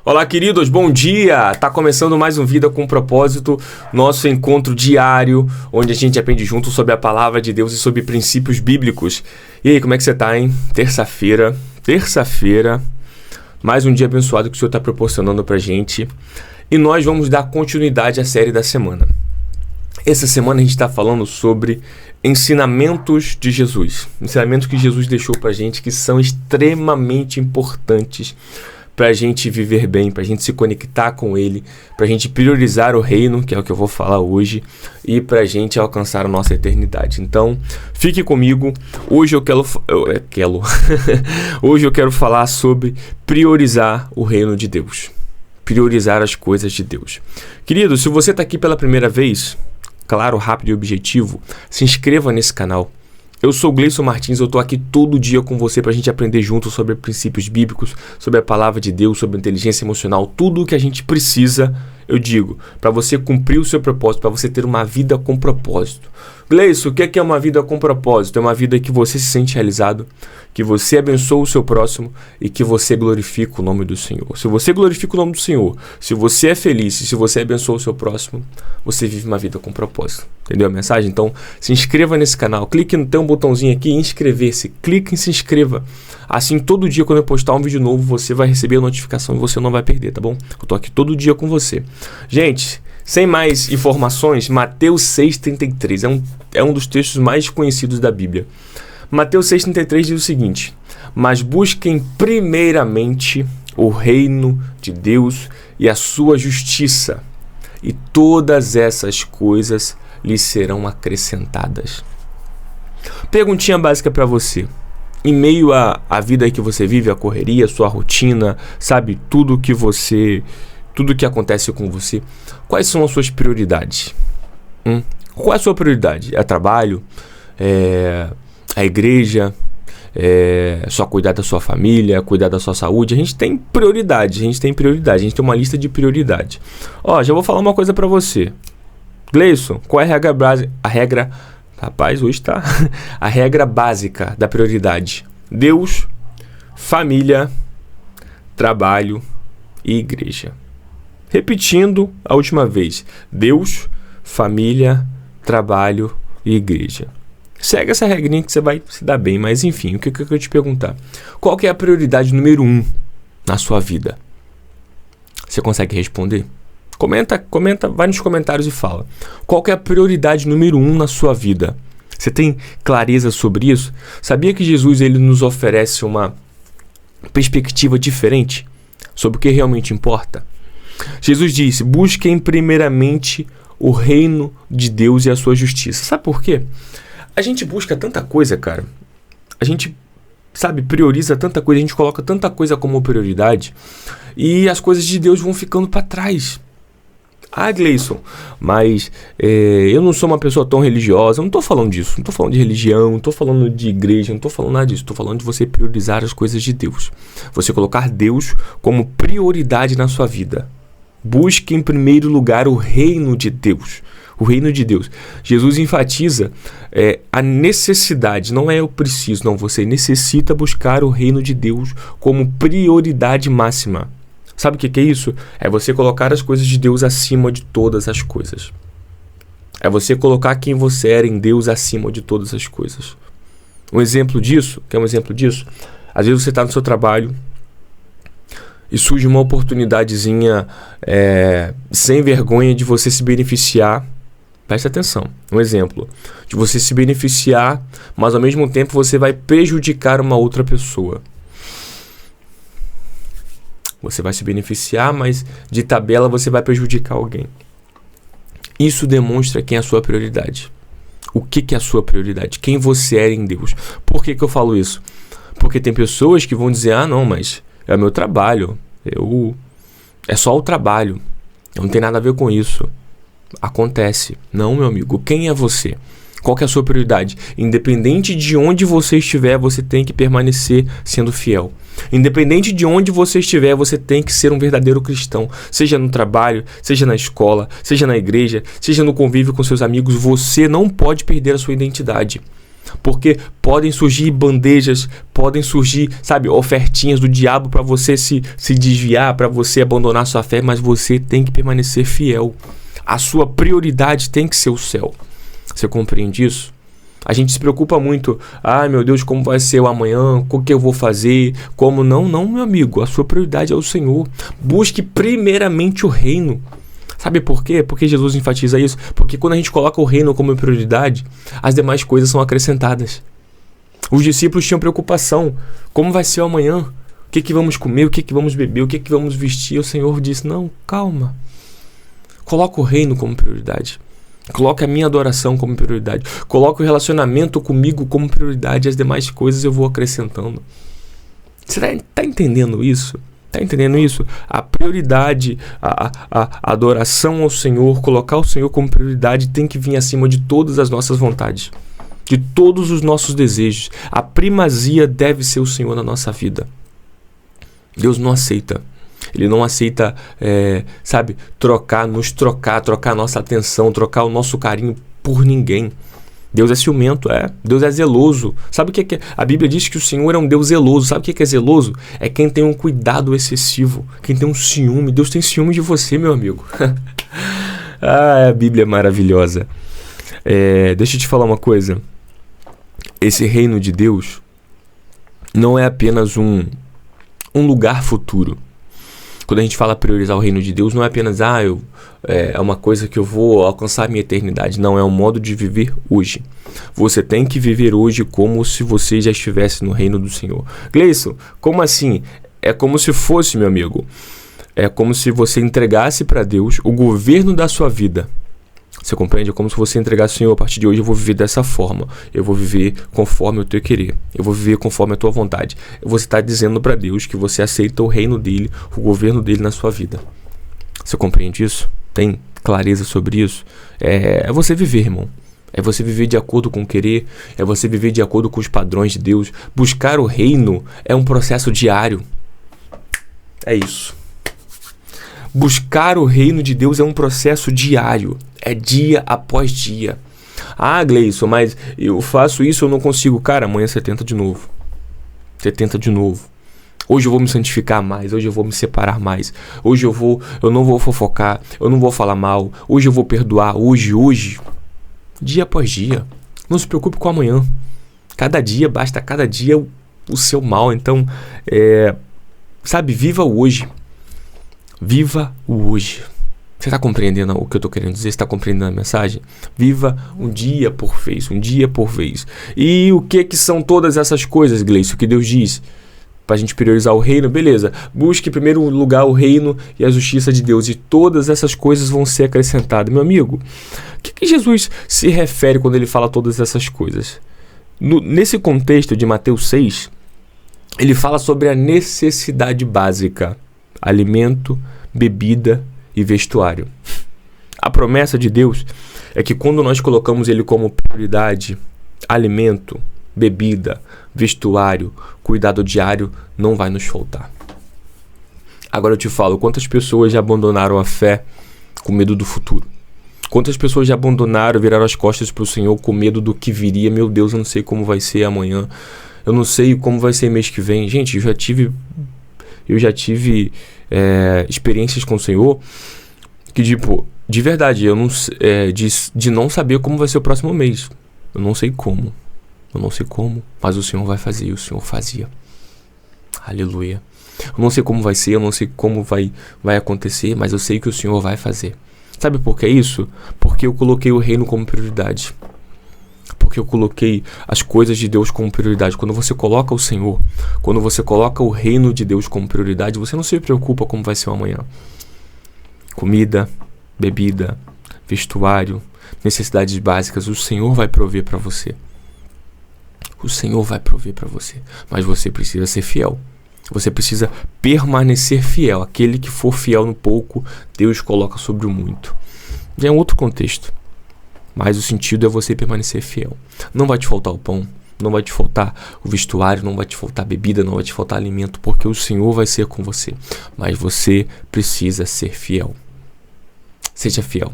Olá, queridos, bom dia! Tá começando mais um Vida com Propósito, nosso encontro diário, onde a gente aprende junto sobre a palavra de Deus e sobre princípios bíblicos. E aí, como é que você tá, hein? Terça-feira, mais um dia abençoado que o Senhor está proporcionando pra gente. E nós vamos dar continuidade à série da semana. Essa semana a gente está falando sobre ensinamentos de Jesus. Ensinamentos que Jesus deixou pra gente que são extremamente importantes para a gente viver bem, para a gente se conectar com Ele, para a gente priorizar o reino, que é o que eu vou falar hoje, e para a gente alcançar a nossa eternidade. Então, fique comigo. Hoje eu quero falar sobre priorizar o reino de Deus, priorizar as coisas de Deus. Querido, se você está aqui pela primeira vez, claro, rápido e objetivo, se inscreva nesse canal. Eu sou o Gleison Martins, eu tô aqui todo dia com você pra gente aprender junto sobre princípios bíblicos, sobre a palavra de Deus, sobre inteligência emocional, tudo o que a gente precisa, eu digo, para você cumprir o seu propósito, para você ter uma vida com propósito. Gleison, o que é uma vida com propósito? É uma vida que você se sente realizado, que você abençoa o seu próximo e que você glorifica o nome do Senhor. Se você glorifica o nome do Senhor, se você é feliz e se você abençoa o seu próximo, você vive uma vida com propósito. Entendeu a mensagem? Então, se inscreva nesse canal. Clique no um botãozinho aqui, inscrever-se. Clique em se inscreva. Assim, todo dia quando eu postar um vídeo novo, você vai receber a notificação e você não vai perder, tá bom? Eu tô aqui todo dia com você. Gente, sem mais informações, Mateus 6,33 é um dos textos mais conhecidos da Bíblia. Mateus 6,33 diz o seguinte: mas busquem primeiramente o reino de Deus e a sua justiça, e todas essas coisas lhes serão acrescentadas. Perguntinha básica para você. Em meio à vida que você vive, a correria, a sua rotina, sabe, tudo que acontece com você, quais são as suas prioridades? Qual é a sua prioridade? É trabalho? É a igreja? É só cuidar da sua família, cuidar da sua saúde? A gente tem prioridade, a gente tem uma lista de prioridade. Já vou falar uma coisa para você. Gleison, qual é a regra? Rapaz, hoje tá a regra básica da prioridade: Deus, família, trabalho e igreja. Repetindo a última vez: Deus, família, trabalho e igreja. Segue essa regrinha que você vai se dar bem, mas enfim, o que eu te perguntar? Qual que é a prioridade número 1 na sua vida? Você consegue responder? Comenta, vai nos comentários e fala. Qual que é a prioridade número 1 na sua vida? Você tem clareza sobre isso? Sabia que Jesus ele nos oferece uma perspectiva diferente sobre o que realmente importa? Jesus disse: busquem primeiramente o reino de Deus e a sua justiça. Sabe por quê? A gente busca tanta coisa, cara. A gente, prioriza tanta coisa, a gente coloca tanta coisa como prioridade e as coisas de Deus vão ficando para trás. Gleison, mas eu não sou uma pessoa tão religiosa. Eu não tô falando disso, não tô falando de religião, não tô falando de igreja, não tô falando nada disso. Tô falando de você priorizar as coisas de Deus. Você colocar Deus como prioridade na sua vida. Busque em primeiro lugar o reino de Deus. O reino de Deus. Jesus enfatiza a necessidade, não é eu preciso, não. Você necessita buscar o reino de Deus como prioridade máxima. Sabe o que é isso? É você colocar as coisas de Deus acima de todas as coisas. É você colocar quem você era em Deus acima de todas as coisas. Um exemplo disso, às vezes você está no seu trabalho e surge uma oportunidadezinha sem vergonha de você se beneficiar. Presta atenção, um exemplo, de você se beneficiar, mas ao mesmo tempo você vai prejudicar uma outra pessoa. Você vai se beneficiar, mas de tabela você vai prejudicar alguém. Isso demonstra quem é a sua prioridade. O que é a sua prioridade? Quem você é em Deus. Por que eu falo isso? Porque tem pessoas que vão dizer: não, mas é o meu trabalho. É só o trabalho. Não tem nada a ver com isso. Acontece. Não, meu amigo. Quem é você? Qual que é a sua prioridade? Independente de onde você estiver, você tem que permanecer sendo fiel. Independente de onde você estiver, você tem que ser um verdadeiro cristão. Seja no trabalho, seja na escola, seja na igreja, seja no convívio com seus amigos, você não pode perder a sua identidade. Porque podem surgir bandejas, podem surgir, sabe, ofertinhas do diabo para você se desviar, para você abandonar sua fé, mas você tem que permanecer fiel. A sua prioridade tem que ser o céu. Você compreende isso? A gente se preocupa muito. Ai, meu Deus, como vai ser o amanhã? O que eu vou fazer? Como? Não, meu amigo. A sua prioridade é o Senhor. Busque primeiramente o reino. Sabe por quê? Porque Jesus enfatiza isso. Porque quando a gente coloca o reino como prioridade, as demais coisas são acrescentadas. Os discípulos tinham preocupação. Como vai ser o amanhã? O que vamos comer? O que vamos beber? O que vamos vestir? O Senhor disse, não, calma. Coloca o reino como prioridade. Coloca a minha adoração como prioridade. Coloca o relacionamento comigo como prioridade. As demais coisas eu vou acrescentando. Você está entendendo isso? Está entendendo isso? A prioridade, a adoração ao Senhor, colocar o Senhor como prioridade tem que vir acima de todas as nossas vontades, de todos os nossos desejos. A primazia deve ser o Senhor na nossa vida. Deus não aceita. Ele não aceita, trocar a nossa atenção, trocar o nosso carinho por ninguém. Deus é ciumento, Deus é zeloso. Sabe o que é? A Bíblia diz que o Senhor é um Deus zeloso. Sabe o que é zeloso? É quem tem um cuidado excessivo, quem tem um ciúme. Deus tem ciúme de você, meu amigo. A Bíblia é maravilhosa. Deixa eu te falar uma coisa. Esse reino de Deus não é apenas um lugar futuro. Quando a gente fala priorizar o reino de Deus, não é apenas é uma coisa que eu vou alcançar a minha eternidade. Não, é um modo de viver hoje. Você tem que viver hoje como se você já estivesse no reino do Senhor. Gleison, como assim? É como se fosse, meu amigo. É como se você entregasse para Deus o governo da sua vida. Você compreende? É como se você entregasse, Senhor, a partir de hoje eu vou viver dessa forma. Eu vou viver conforme o teu querer. Eu vou viver conforme a tua vontade. Você está dizendo para Deus que você aceita o reino dele, o governo dele na sua vida. Você compreende isso? Tem clareza sobre isso? É você viver, irmão. É você viver de acordo com o querer. É você viver de acordo com os padrões de Deus. Buscar o reino é um processo diário. É isso. Buscar o reino de Deus é um processo diário. É dia após dia. Gleison, mas eu faço isso, eu não consigo. Cara, amanhã você tenta de novo. Você tenta de novo. Hoje eu vou me santificar mais. Hoje eu vou me separar mais. Hoje eu não vou fofocar. Eu não vou falar mal. Hoje eu vou perdoar. Hoje. Dia após dia. Não se preocupe com amanhã. Cada dia, basta cada dia o seu mal. Então, viva o hoje. Viva o hoje. Você está compreendendo o que eu estou querendo dizer? Você está compreendendo a mensagem? Viva um dia por vez, um dia por vez. E o que são todas essas coisas, Gleison, que Deus diz? Para a gente priorizar o reino, beleza. Busque em primeiro lugar o reino e a justiça de Deus. E todas essas coisas vão ser acrescentadas. Meu amigo, o que Jesus se refere quando ele fala todas essas coisas? Nesse contexto de Mateus 6, ele fala sobre a necessidade básica. Alimento, bebida e vestuário. A promessa de Deus é que quando nós colocamos ele como prioridade, alimento, bebida, vestuário, cuidado diário, não vai nos faltar. Agora eu te falo, quantas pessoas já abandonaram a fé com medo do futuro? Quantas pessoas já abandonaram, viraram as costas para o Senhor com medo do que viria? Meu Deus, eu não sei como vai ser amanhã. Eu não sei como vai ser mês que vem. Gente, eu já tive experiências com o Senhor que, de verdade, eu não, de não saber como vai ser o próximo mês. Eu não sei como, mas o Senhor vai fazer, e o Senhor fazia. Aleluia. Eu não sei como vai ser, eu não sei como vai acontecer, mas eu sei que o Senhor vai fazer. Sabe por que isso? Porque eu coloquei o reino como prioridade. Porque eu coloquei as coisas de Deus como prioridade. Quando você coloca o Senhor, quando você coloca o reino de Deus como prioridade, você não se preocupa como vai ser o amanhã. Comida, bebida, vestuário, necessidades básicas, o Senhor vai prover para você. O Senhor vai prover para você. Mas você precisa ser fiel. Você precisa permanecer fiel. Aquele que for fiel no pouco, Deus coloca sobre o muito. Já é um outro contexto. Mas o sentido é você permanecer fiel. Não vai te faltar o pão, não vai te faltar o vestuário, não vai te faltar bebida, não vai te faltar alimento, porque o Senhor vai ser com você. Mas você precisa ser fiel. Seja fiel.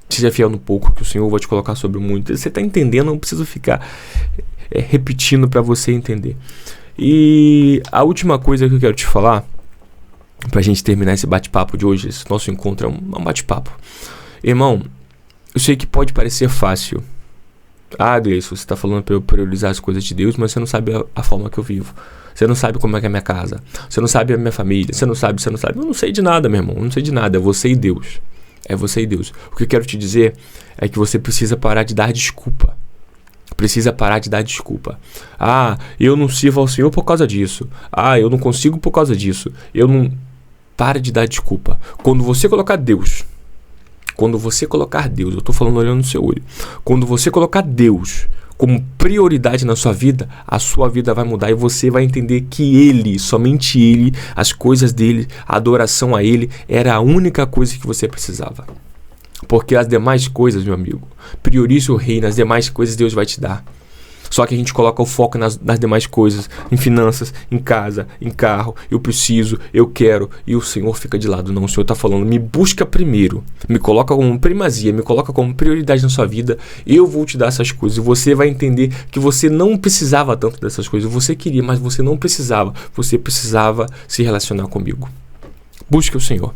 Seja fiel no pouco, que o Senhor vai te colocar sobre muito. Você está entendendo, não preciso ficar repetindo para você entender. E a última coisa que eu quero te falar, pra gente terminar esse bate-papo de hoje, esse nosso encontro é um bate-papo. Irmão, eu sei que pode parecer fácil. Gleison, você está falando para eu priorizar as coisas de Deus, mas você não sabe a forma que eu vivo. Você não sabe como é que é a minha casa. Você não sabe a minha família. Você não sabe. Eu não sei de nada, meu irmão. Eu não sei de nada. É você e Deus. É você e Deus. O que eu quero te dizer é que você precisa parar de dar desculpa. Precisa parar de dar desculpa. Eu não sirvo ao Senhor por causa disso. Eu não consigo por causa disso. Para de dar desculpa. Quando você colocar Deus, eu tô falando olhando no seu olho. Quando você colocar Deus como prioridade na sua vida, a sua vida vai mudar e você vai entender que Ele, somente Ele, as coisas dele, a adoração a Ele, era a única coisa que você precisava. Porque as demais coisas, meu amigo, priorize o reino, as demais coisas Deus vai te dar. Só que a gente coloca o foco nas demais coisas, em finanças, em casa, em carro, eu preciso, eu quero, e o Senhor fica de lado. Não, o Senhor está falando, me busca primeiro, me coloca como primazia, me coloca como prioridade na sua vida, eu vou te dar essas coisas, e você vai entender que você não precisava tanto dessas coisas, você queria, mas você não precisava, você precisava se relacionar comigo. Busque o Senhor.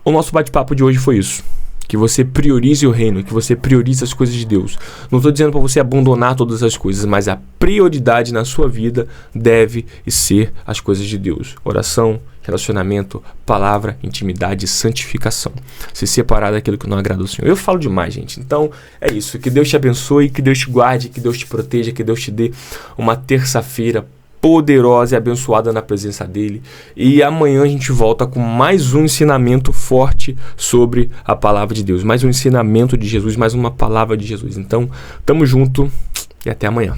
O nosso bate-papo de hoje foi isso. Que você priorize o reino, que você priorize as coisas de Deus. Não estou dizendo para você abandonar todas as coisas, mas a prioridade na sua vida deve ser as coisas de Deus. Oração, relacionamento, palavra, intimidade, santificação. Se separar daquilo que não agrada ao Senhor. Eu falo demais, gente. Então, é isso. Que Deus te abençoe, que Deus te guarde, que Deus te proteja, que Deus te dê uma terça-feira poderosa e abençoada na presença dele. E amanhã a gente volta com mais um ensinamento forte sobre a palavra de Deus. Mais um ensinamento de Jesus, mais uma palavra de Jesus. Então, tamo junto e até amanhã.